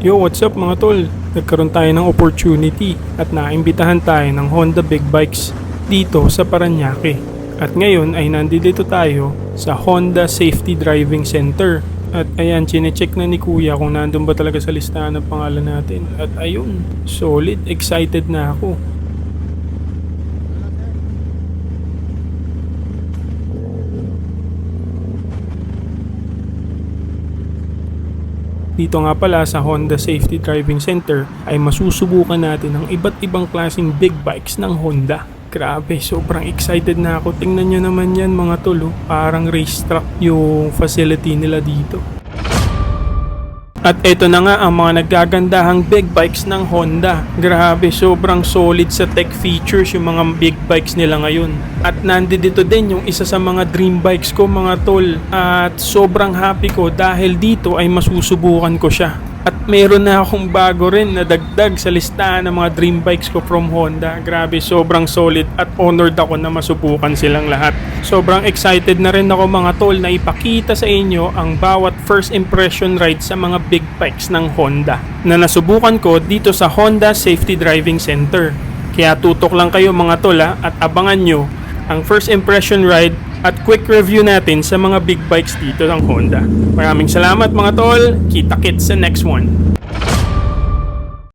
Yo, what's up mga tol? Nagkaroon tayo ng opportunity at naimbitahan tayo ng Honda Big Bikes dito sa Parañaque. At ngayon ay nandito tayo sa Honda Safety Driving Center. At ayan, chinecheck na ni Kuya kung nandun ba talaga sa listahan ng pangalan natin. At ayun, solid, excited na ako. Dito nga pala sa Honda Safety Driving Center ay masusubukan natin ang iba't ibang klaseng big bikes ng Honda. Grabe, sobrang excited na ako. Tingnan nyo naman yan mga tol, oh. Parang racetrack yung facility nila dito. At eto na nga ang mga naggagandahang big bikes ng Honda. Grabe, sobrang solid sa tech features yung mga big bikes nila ngayon. At nandito din yung isa sa mga dream bikes ko mga tol. At sobrang happy ko dahil dito ay masusubukan ko siya. At meron na akong bago rin na dagdag sa listahan ng mga dream bikes ko from Honda. Grabe, sobrang solid at honored ako na masubukan silang lahat. Sobrang excited na rin ako mga tol na ipakita sa inyo ang bawat first impression ride sa mga big bikes ng Honda na nasubukan ko dito sa Honda Safety Driving Center. Kaya tutok lang kayo mga tol at abangan nyo ang first impression ride at quick review natin sa mga big bikes dito ng Honda. Maraming salamat mga tol. Kita-kits sa next one.